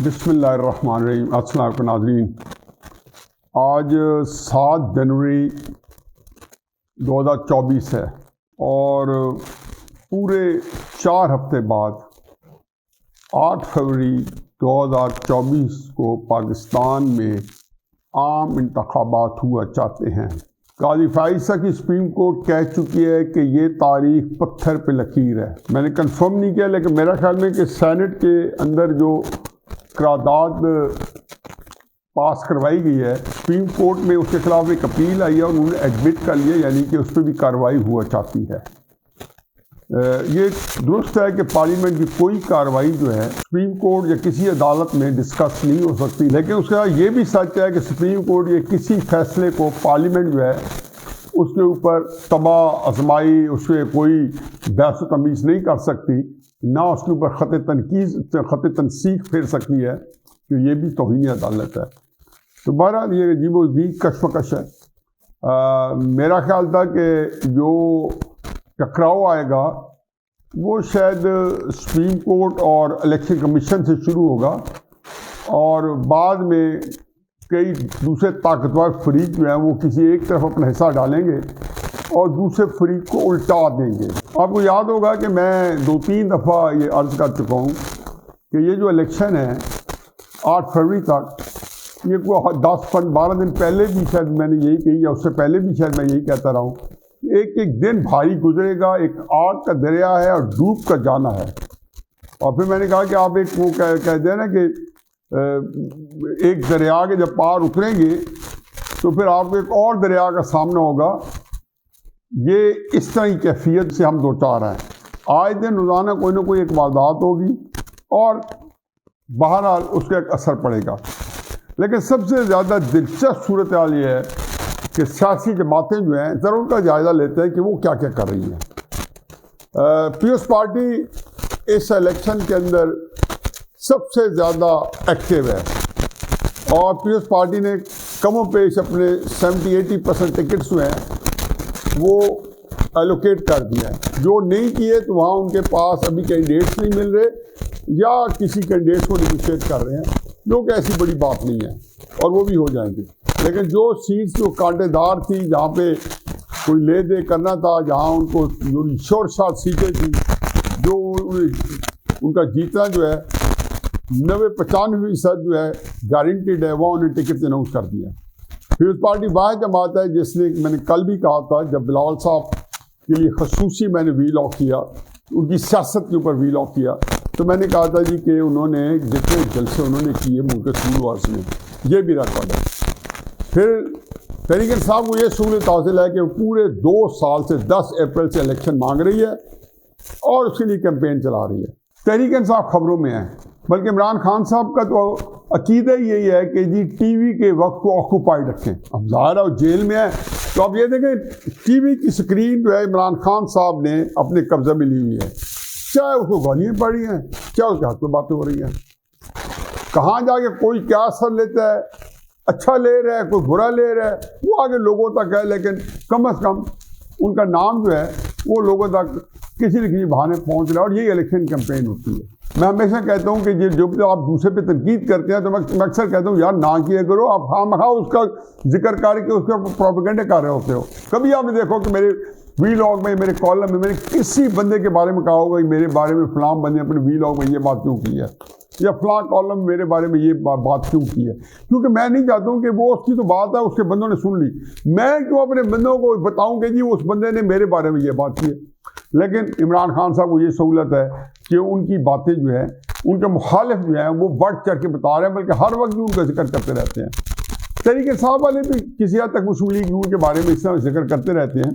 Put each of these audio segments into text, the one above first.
बिस्मिल्लाहिर्रहमानिर्रहीम। अस्सलाम वालेकुम नाज़रीन। आज 7 जनवरी 2024 है और पूरे 4 हफ्ते बाद 8 फरवरी 2024 को पाकिस्तान में आम इंतखाबात हुआ चाहते हैं। काजी फाइसा की सुप्रीम कोर्ट कह चुकी है कि ये तारीख पत्थर पे लकीर है। मैंने कंफर्म नहीं किया, लेकिन मेरा ख्याल में कि सेनेट के अंदर जो करारदाद पास करवाई गई है, सुप्रीम कोर्ट में उसके खिलाफ एक अपील आई है और उन्होंने एडमिट कर लिया, यानी कि उस पर भी कार्रवाई हुआ चाहती है। ये दुरुस्त है कि पार्लियामेंट की कोई कार्रवाई जो है सुप्रीम कोर्ट या किसी अदालत में डिस्कस नहीं हो सकती, लेकिन उसके बाद ये भी सच है कि सुप्रीम कोर्ट ये किसी फैसले को पार्लियामेंट जो है उसके ऊपर तबाह आजमाई, उसमें कोई बहस व तमीज़ नहीं कर सकती, ना उसके ऊपर ख़त तनसीख फेर सकती है, तो ये भी तौहीन अदालत है। तो बहरहाल ये अजीब-ओ-गरीब कशमकश है। मेरा ख्याल था कि जो टकराव आएगा वो शायद सुप्रीम कोर्ट और इलेक्शन कमीशन से शुरू होगा और बाद में कई दूसरे ताकतवर फरीक जो हैं वो किसी एक तरफ अपना हिस्सा डालेंगे और दूसरे फरीक को उल्टा देंगे। आपको याद होगा कि मैं 2-3 दफ़ा ये अर्ज़ कर चुका हूँ कि ये जो इलेक्शन है 8 फरवरी तक, ये कोई 10-12 दिन पहले भी शायद मैंने यही कही, या उससे पहले भी शायद मैं यही कहता रहा हूँ, एक एक दिन भारी गुजरेगा, एक आग का दरिया है और डूब कर जाना है। और फिर मैंने कहा कि आप एक वो कह दें ना कि एक दरिया के जब पार उतरेंगे तो फिर आपको एक और दरिया का सामना होगा। ये इस तरह की कैफियत से हम दो चार हैं। आए दिन रोज़ाना कोई ना कोई एक वारदात होगी और बहरहाल उसका एक असर पड़ेगा। लेकिन सबसे ज़्यादा दिलचस्प सूरत हाल ये है कि सियासी जमातें जो हैं ज़रा उनका जायज़ा लेते हैं कि वो क्या क्या कर रही हैं। पीपल्स पार्टी इस इलेक्शन के अंदर सबसे ज़्यादा एक्टिव है और पीपल्स पार्टी ने कमों पेश अपने 70-80% टिकट्स जो हैं वो एलोकेट कर दिया है। जो नहीं किए तो वहाँ उनके पास अभी कैंडिडेट्स नहीं मिल रहे या किसी कैंडिडेट्स को निगोशिएट कर रहे हैं, जो कि ऐसी बड़ी बात नहीं है और वो भी हो जाएंगे। लेकिन जो सीट्स जो कांटेदार थी, जहाँ पे कोई ले दे करना था, जहाँ उनको जो शोर शॉट सीटें थी, जो उनका जीतना जो है 90-95% जो है गारंटीड है, वह उन्हें टिकट अनाउंस कर दिया। फिर उस पार्टी वाह जमात है जिसने, मैंने कल भी कहा था जब बिलावल साहब के लिए खसूसी मैंने वीलॉग किया, उनकी सियासत के ऊपर वीलॉग किया, तो मैंने कहा था जी कि उन्होंने जितने जलसे उन्होंने किए मुल्क स्कूल में, ये भी रिकॉर्ड है। फिर तहरीक इंसाफ को ये सहूलत हासिल है कि पूरे 2 साल से 10 अप्रैल से इलेक्शन मांग रही है और उसके लिए कैंपेन चला रही है। तहरीक इंसाफ खबरों में है, बल्कि इमरान खान साहब का तो अकीदा ही यही है कि जी टीवी के वक्त को ऑक्यूपाइड रखें। अब ज़ाहिर है जेल में है, तो आप ये देखें टीवी की स्क्रीन जो है इमरान खान साहब ने अपने कब्जे में ली हुई है, चाहे उसको गालियाँ पड़ रही हैं, चाहे उसके हाथ में बातें हो रही हैं। कहाँ जाके कोई क्या असर लेता है, अच्छा ले रहा है, कोई बुरा ले रहा है, वो आगे लोगों तक है, लेकिन कम से कम उनका नाम जो है वो लोगों तक किसी न किसी बहाने पहुंच रहा है और यही इलेक्शन कैंपेन होती है। मैं हमेशा कहता हूं कि जब आप दूसरे पे तनकीद करते हैं तो मैं अक्सर कहता हूं यार ना किया करो, आप खामखा उसका जिक्र करके उसका प्रोपेगेंडा कर रहे होते हो। कभी आपने देखो कि मेरे वीलॉग में, मेरे कॉलम में मैंने किसी बंदे के बारे में कहा होगा कि मेरे बारे में फलां बंदे अपने वीलॉग में ये बात क्यों की है, या फलां कॉलम मेरे बारे में ये बात क्यों की है, क्योंकि मैं नहीं चाहता हूँ कि वो उसकी तो बात है उसके बंदों ने सुन ली, मैं क्यों अपने बंदों को बताऊँ कि जी उस बंदे ने मेरे बारे में ये बात की है। लेकिन इमरान खान साहब को ये सहूलत है कि उनकी बातें जो है उनके मुखालिफ जो है वो बढ़ चढ़ के बता रहे हैं, बल्कि हर वक्त भी उनका जिक्र करते रहते हैं। तहरीक इंसाफ वाले भी किसी हद तक मुस्लिम लीग नून के बारे में इस तरह जिक्र करते रहते हैं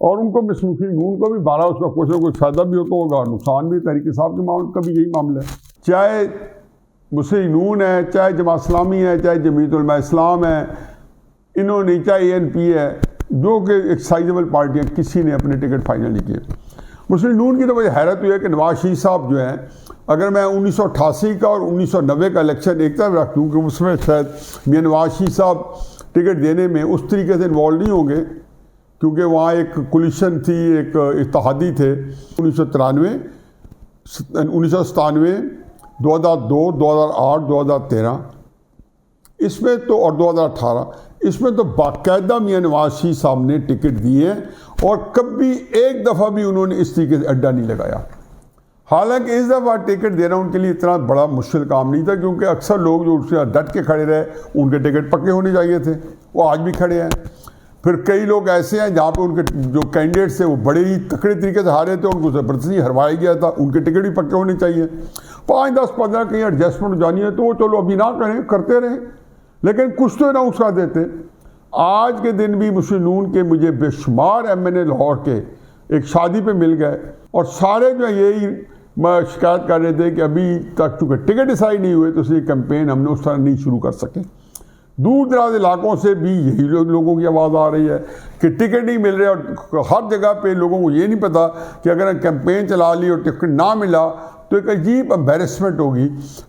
और उनको मुस्लिम लीग नून को भी 12 उसका कुछ ना कुछ फ़ायदा भी होता होगा, नुकसान भी। तहरीक इंसाफ के मामले का भी यही मामला है, चाहे मुस्लिम नून है, चाहे जमात इस्लामी है, चाहे जमीयत उलमा इस्लाम है, इन्होंने चाहे ANP है, जो कि एक साइजेबल पार्टियाँ, किसी ने अपने टिकट फाइनल नहीं किए। मुस्लिम नून की तो मुझे हैरत हुई है कि नवाज शरीफ साहब जो हैं, अगर मैं 1988 का और 1990 का इलेक्शन एक तरफ रख दूँ कि उसमें शायद मियां नवाज शरीफ साहब टिकट देने में उस तरीके से इन्वॉल्व नहीं होंगे, क्योंकि वहाँ एक कोलिशन थी, एक इत्तेहादी थे। 1993, 1997, 2002, 2008, 2013 इसमें तो और 2018 इसमें तो बाकायदा मियां नवाज शरीफ साहब ने टिकट दिए और कभी एक दफ़ा भी उन्होंने इस तरीके से अड्डा नहीं लगाया। हालांकि इस दफ़ा टिकट देना उनके लिए इतना बड़ा मुश्किल काम नहीं था, क्योंकि अक्सर लोग जो उसके डट के खड़े रहे उनके टिकट पक्के होने चाहिए थे, वो आज भी खड़े हैं। फिर कई लोग ऐसे हैं जहाँ पे उनके जो कैंडिडेट्स थे वो बड़े ही तकड़े तरीके से हारे थे, उनको ज़बरदस्ती हरवाया गया था, उनके टिकट भी पक्के होने चाहिए। 5, 10, 15 कहीं एडजस्टमेंट हो जानी है तो वो चलो अभी ना करें, करते रहें, लेकिन कुछ तो ना उसका देते। आज के दिन भी मुस्लिम नून के मुझे बेशुमार MNA लाहौर के एक शादी पे मिल गए और सारे जो यही शिकायत कर रहे थे कि अभी तक चूँकि टिकट डिसाइड नहीं हुए तो इसलिए कैंपेन हमने उस तरह नहीं शुरू कर सके। दूर दराज इलाकों से भी यही लोगों की आवाज़ आ रही है कि टिकट नहीं मिल रहे और हर जगह पे लोगों को ये नहीं पता कि अगर कैंपेन चला ली और टिकट ना मिला तो एक अजीब एम्बेरसमेंट होगी,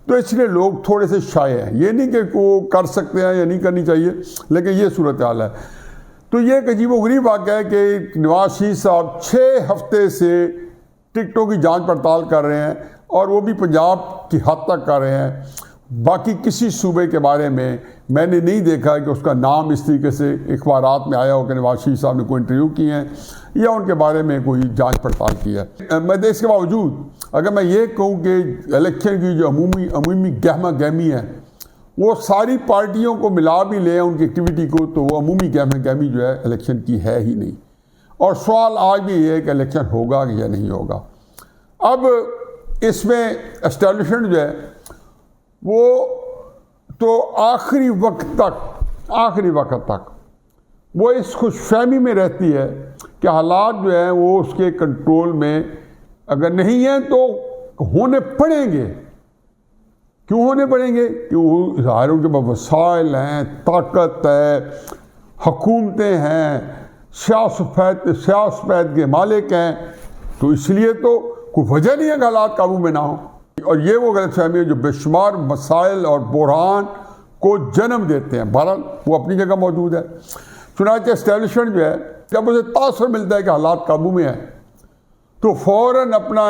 तो इसलिए लोग थोड़े से शाये हैं। ये नहीं कि वो कर सकते हैं या नहीं करनी चाहिए, लेकिन ये सूरत हाल है। तो ये एक अजीब व गरीब वाक़या है कि नवाज शरीफ साहब 6 हफ्ते से टिकटों की जांच पड़ताल कर रहे हैं और वो भी पंजाब की हद तक कर रहे हैं। बाकी किसी सूबे के बारे में मैंने नहीं देखा कि उसका नाम इस तरीके से अखबारात में आया हो कि नवाज शरीफ साहब ने कोई इंटरव्यू किए हैं या उनके बारे में कोई जांच पड़ताल की है। मैं इसके बावजूद अगर मैं ये कहूँ कि इलेक्शन की जो अमूमी गहमा गहमी है वो सारी पार्टियों को मिला भी ले उनकी एक्टिविटी को, तो वो अमूमी गहमा गहमी जो है इलेक्शन की है ही नहीं। और सवाल आज भी ये है कि इलेक्शन होगा या नहीं होगा। अब इसमें एस्टेब्लिशमेंट जो है वो तो आखिरी वक्त तक वो इस खुशफहमी में रहती है कि हालात जो है वो उसके कंट्रोल में अगर नहीं है तो होने पड़ेंगे। क्यों होने पड़ेंगे? कि वो ज़ाहिर के पास वसाइल हैं, ताकत है, हुकूमतें हैं, सियासत के मालिक हैं, तो इसलिए तो कोई वजह नहीं है कि हालात काबू में ना हो। और ये वो गलतफहमी है जो बेशुमार मसाइल और बुरहान को जन्म देते हैं। बहरहाल वो अपनी जगह मौजूद है। चुनांचे एस्टेब्लिशमेंट जो है जब उसे तासुर मिलता है कि हालात काबू में है तो फ़ौरन अपना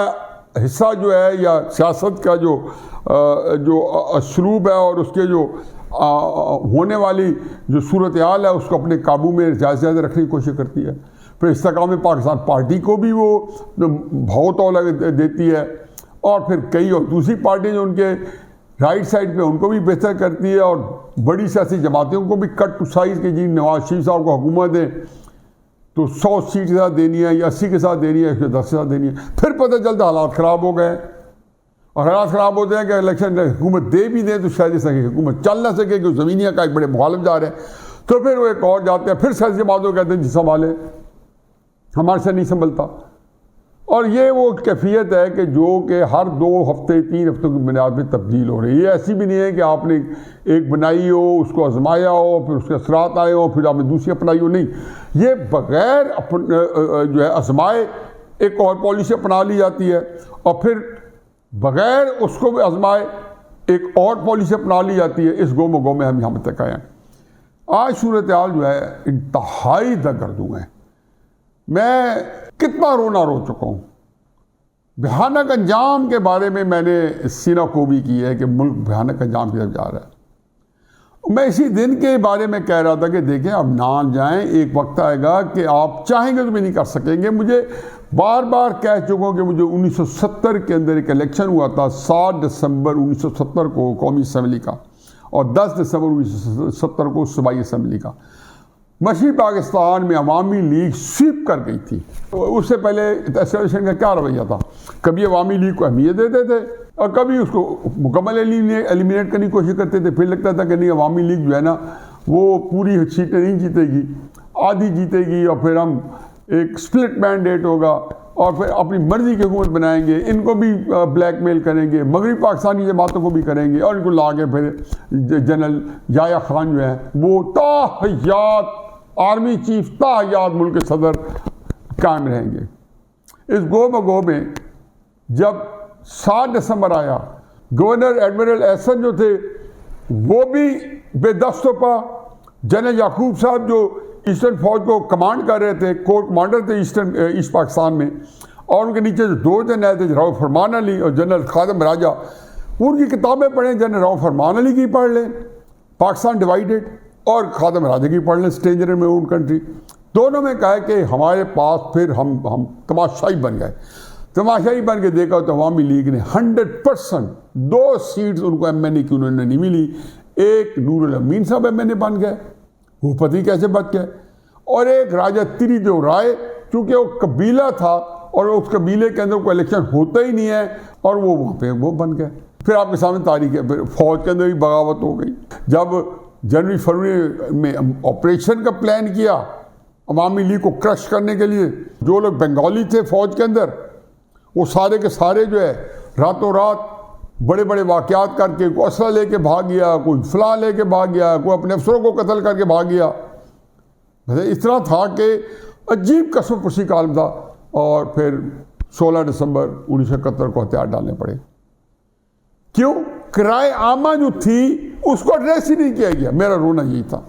हिस्सा जो है या सियासत का जो असलूब है और उसके जो होने वाली जो सूरत हाल है उसको अपने काबू में ज़्यादा से ज़्यादा रखने की कोशिश करती है। फिर इस्तेकाम पाकिस्तान पार्टी को भी वो भाव देती है और फिर कई और दूसरी पार्टी जो उनके राइट साइड पे उनको भी बेहतर करती है और बड़ी सियासी जमातों को भी कट टू साइज के जी नवाज शरीफ साहब को हुकूमत है तो 100 सीट के साथ देनी है या 80 के साथ देनी है, 110 के साथ देनी है। फिर पता चलता हालात ख़राब हो गए और हालात ख़राब होते हैं कि इलेक्शन हुकूमत दे भी दें तो शायद इस हुकूमत चल ना सके क्योंकि ज़मीनिया का एक बड़े मुखालिफ जा रहे हैं। तो फिर वो एक और जाते हैं, फिर सियासी जमातों कहते हैं जी संभाले, हमारे से नहीं संभलता। और ये वो कैफियत है कि जो कि हर 2 हफ्ते 3 हफ्तों की बुनियाद पर तब्दील हो रही है। ये ऐसी भी नहीं है कि आपने एक बनाई हो, उसको आजमाया हो, फिर उसके असरात आए हो, फिर आपने दूसरी अपनाई हो। नहीं, ये बग़ैर जो है आजमाए एक और पॉलिसी अपना ली जाती है और फिर बग़ैर उसको भी आजमाए एक और पॉलिसी अपना ली जाती है। इस गोम गो में हम यहाँ तक आए हैं। आज सूरत हाल जो है इंतहाई दरगर्दू है। मैं कितना रोना रो चुका हूँ। भयानक अंजाम के बारे में मैंने सीना कोबी की है कि मुल्क भयानक अंजाम की तरफ जा रहा है। मैं इसी दिन के बारे में कह रहा था कि देखें अब ना जाएं, एक वक्त आएगा कि आप चाहेंगे तो भी नहीं कर सकेंगे। मुझे बार बार कह चुका हूँ कि मुझे 1970 के अंदर एक इलेक्शन हुआ था, 7 दिसंबर 1970 को कौमी असम्बली का और 10 दिसंबर 1970 को सूबाई असम्बली का। मशरक़ी पाकिस्तान में अवामी लीग स्वीप कर गई थी। उससे पहले एसोसिएशन का क्या रवैया था? कभी अवामी लीग को अहमियत देते थे और कभी उसको मुकम्मल एलिमिनेट करने की कोशिश करते थे। फिर लगता था कि नहीं, अवामी लीग जो है ना वो पूरी सीटें नहीं जीतेगी, आधी जीतेगी और फिर हम एक स्प्लिट मैंडेट होगा और फिर अपनी मर्जी की हुकूमत बनाएंगे। इनको भी ब्लैकमेल करेंगे, मगरबी पाकिस्तानी जमातों को भी करेंगे और इनको ला के फिर जनरल याया खान जो है वो ताहयात आर्मी चीफ ताहयात मुल्क के सदर कायम रहेंगे। इस गो में जब 7 दिसंबर आया, गवर्नर एडमिरल एहसन जो थे वो भी बेदस्तों पा। जनरल याकूब साहब जो ईस्टर्न फौज को कमांड कर रहे थे, कोर कमांडर थे ईस्ट पाकिस्तान में, और उनके नीचे जो 2 जनरल थे, राव फरमान अली और जनरल खादम राजा, उनकी किताबें पढ़ें, जनरल रऊफ फरमान अली की पढ़ लें, पाकिस्तान डिवाइडेड, और खादम राजा की पढ़ लें, स्ट्रेंजर इन ओन कंट्री। दोनों में कहा कि हमारे पास फिर हम तमाशाई बन गए। तमाशाई बन के देखा तो अवामी लीग ने 100% 2 सीट्स उनको MNA की उन्होंने नहीं मिली। एक नूरुल अमीन साहब MNA बन गए, वो पता नहीं कैसे बच गए, और एक राजा त्रिदेव राय, चूँकि वो कबीला था और उस कबीले के अंदर कोई इलेक्शन होता ही नहीं है, और वो वहाँ पे वो बन गए। फिर आपके सामने तारीख है, फिर फौज के अंदर भी बगावत हो गई। जब जनवरी फरवरी में ऑपरेशन का प्लान किया अवामी लीग को क्रश करने के लिए, जो लोग बंगाली थे फौज के अंदर, वो सारे के सारे जो है रातों रात बड़े बड़े वाक़यात करके, कोई असला लेके भाग गया, कोई फलां लेके भाग गया, कोई अपने अफसरों को कत्ल करके भाग गया। इस तरह था कि अजीब कसम पुसी का आलम था। और फिर 16 दिसंबर 1971 को हथियार डालने पड़े। क्यों? किराए आमा जो थी उसको एड्रेस ही नहीं किया गया। मेरा रोना यही था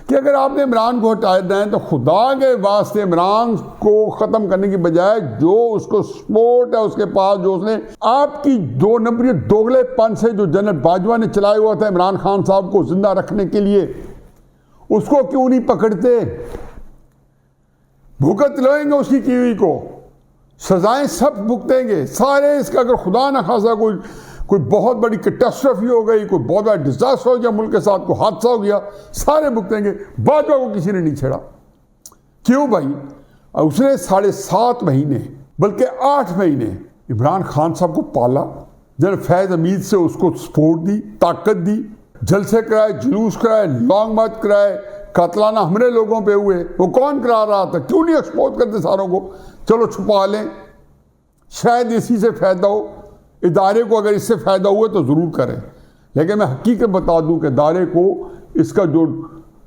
कि अगर आपने इमरान को हटा दें तो खुदा के वास्ते इमरान को ख़त्म करने की बजाय जो उसको सपोर्ट है उसके पास, जो उसने आपकी 2 नंबरी दोगलेपन से जो जनरल बाजवा ने चलाया हुआ था इमरान खान साहब को जिंदा रखने के लिए, उसको क्यों नहीं पकड़ते? भुगत लेंगे उसकी कीवी को, सजाएं सब भुगतेंगे सारे। इसका अगर खुदा न खासा कोई बहुत बड़ी कैटास्ट्रॉफी हो गई, कोई बहुत बड़ा डिजास्टर हो गया, मुल्क के साथ कोई हादसा हो गया, सारे भुगतेंगे। बाजवा को किसी ने नहीं छेड़ा। क्यों भाई? उसने 7.5 महीने बल्कि 8 महीने इमरान खान साहब को पाला, जनरल फैज़ हमीद से उसको सपोर्ट दी, ताकत दी, जलसे कराए, जुलूस कराए, लॉन्ग मार्च कराए, कातलाना हमले लोगों पे हुए। वो कौन करा रहा था? क्यों नहीं एक्सपोज करते सारों को? चलो छुपा लें, शायद इसी से फ़ायदा हो, इदारे को अगर इससे फ़ायदा हुआ तो ज़रूर करें। लेकिन मैं हकीकत बता दूं कि इदारे को इसका जो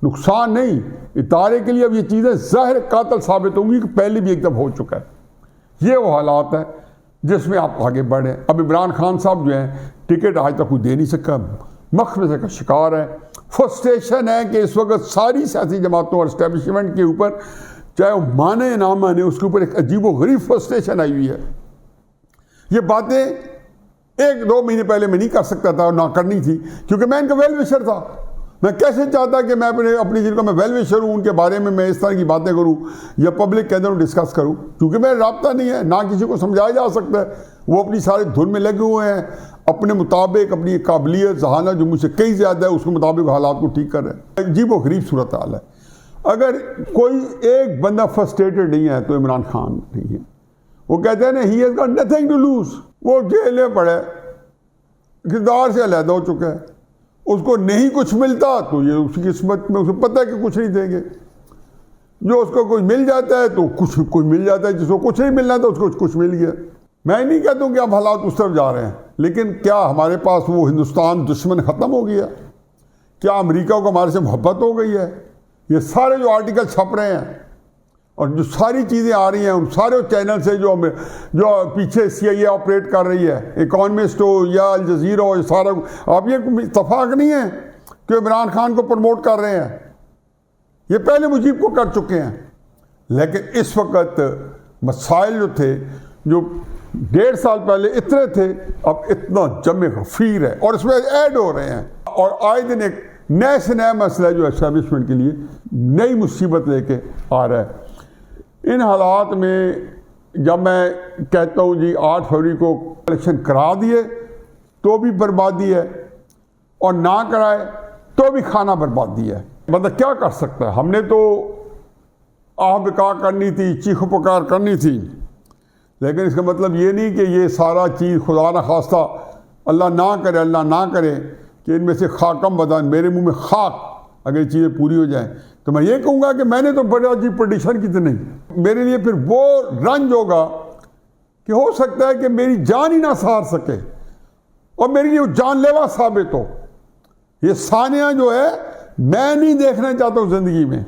नुकसान नहीं, इदारे के लिए अब ये चीज़ें ज़ाहिर कातल साबित होंगी कि पहले भी एक दफ़ा हो चुका है। ये वो हालात है जिसमें आप आगे बढ़े। अब इमरान खान साहब जो हैं टिकट आज तक कोई दे नहीं सका, मखमसे का शिकार है। फ्रस्ट्रेशन है कि इस वक्त सारी सियासी जमातों और इस्टेब्लिशमेंट के ऊपर, चाहे वो माने या ना माने, उसके ऊपर एक अजीब व गरीब फ्रस्ट्रेशन आई हुई है। ये बातें 1-2 महीने पहले मैं नहीं कर सकता था और ना करनी थी, क्योंकि मैं इनका वेल विशर था। मैं कैसे चाहता कि मैं अपनी जिनका मैं वेल विशर हूँ उनके बारे में मैं इस तरह की बातें करूँ या पब्लिक के अंदर डिस्कस करूँ, क्योंकि मेरा राब्ता नहीं है, ना किसी को समझाया जा सकता है। वो अपनी सारे धुन में लगे हुए हैं, अपने मुताबिक अपनी काबिलियत जहाना जो मुझसे कई ज़्यादा है उसके मुताबिक हालात को ठीक कर रहे हैं। अजीब व गरीब सूरत हाल है। अगर कोई एक बंदा फ्रस्ट्रेटेड नहीं है तो इमरान खान नहीं है। वो कहते हैं ना, he has got nothing to lose. वो जेल में पड़े, किरदार से अलहदा हो चुका है, उसको नहीं कुछ मिलता तो ये उसकी किस्मत में, उसे पता है कि कुछ नहीं देंगे। जो उसको कुछ मिल जाता है तो कुछ मिल जाता है, जिसको कुछ नहीं मिलना था उसको कुछ मिल गया। मैं नहीं कहता हूँ कि अब हालात उस तरफ जा रहे हैं, लेकिन क्या हमारे पास वो हिंदुस्तान दुश्मन ख़त्म हो गया? क्या अमेरिका को हमारे से मोहब्बत हो गई है? ये सारे जो आर्टिकल छप रहे हैं और जो सारी चीज़ें आ रही हैं उन सारे चैनल से जो पीछे CIA ऑपरेट कर रही है, इकॉनमिस्ट हो या अल जज़ीरा हो, सारा, अब ये इत्तफाक नहीं है कि इमरान खान को प्रमोट कर रहे हैं। ये पहले मुजीब को कर चुके हैं। लेकिन इस वक्त मसाइल जो थे, जो 1.5 साल पहले इतने थे, अब इतना जमे गफीर है और इसमें ऐड हो रहे हैं। और आए दिन एक नए से नया मसला जो एस्टैब्लिशमेंट के लिए नई मुसीबत लेके आ रहा है। इन हालात में जब मैं कहता हूँ जी 8 फरवरी को इलेक्शन करा दिए तो भी बर्बादी है, और ना कराए तो भी खाना बर्बादी है। मतलब क्या कर सकता है? हमने तो आह बिका करनी थी, चीखो पुकार करनी थी, लेकिन इसका मतलब ये नहीं कि ये सारा चीज़ खुदा न खास्ता, अल्लाह ना करे कि इनमें से खाकम बदान, मेरे मुंह में खाक, अगर ये चीज़ें पूरी हो जाएं तो मैं ये कहूँगा कि मैंने तो बड़ा अजीब प्रेडिक्शन की तो नहीं। मेरे लिए फिर वो रंज होगा कि हो सकता है कि मेरी जान ही ना सहार सके और मेरे लिए जानलेवा साबित हो। ये सानिया जो है मैं नहीं देखना चाहता हूँ ज़िंदगी में।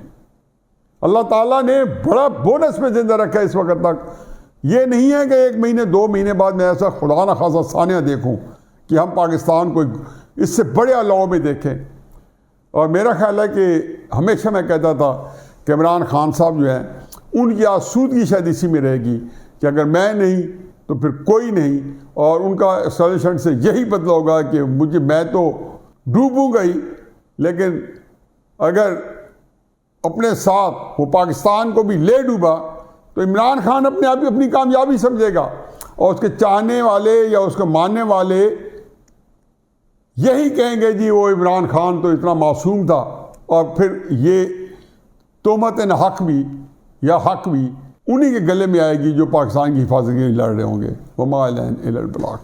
अल्लाह ताला ने बड़ा बोनस में ज़िंदा रखा है इस वक्त तक। ये नहीं है कि 1 महीने 2 महीने बाद मैं ऐसा खुदा न खासा सानिया देखूँ कि हम पाकिस्तान को इससे बड़े अलाव में देखें। और मेरा ख्याल है कि हमेशा मैं कहता था कि इमरान खान साहब जो हैं उनकी आसूदगी शायद इसी में रहेगी कि अगर मैं नहीं तो फिर कोई नहीं, और उनका सजेशन से यही बदला होगा कि मैं तो डूबूंगा ही, लेकिन अगर अपने साथ वो पाकिस्तान को भी ले डूबा तो इमरान खान अपने आप ही अपनी कामयाबी समझेगा, और उसके चाहने वाले या उसको मानने वाले यही कहेंगे जी वो इमरान खान तो इतना मासूम था, और फिर ये तोहमत न हक भी या हक भी उन्हीं के गले में आएगी जो पाकिस्तान की हिफाजत के लिए लड़ रहे होंगे। वमा अलैना इल्लल बलाग।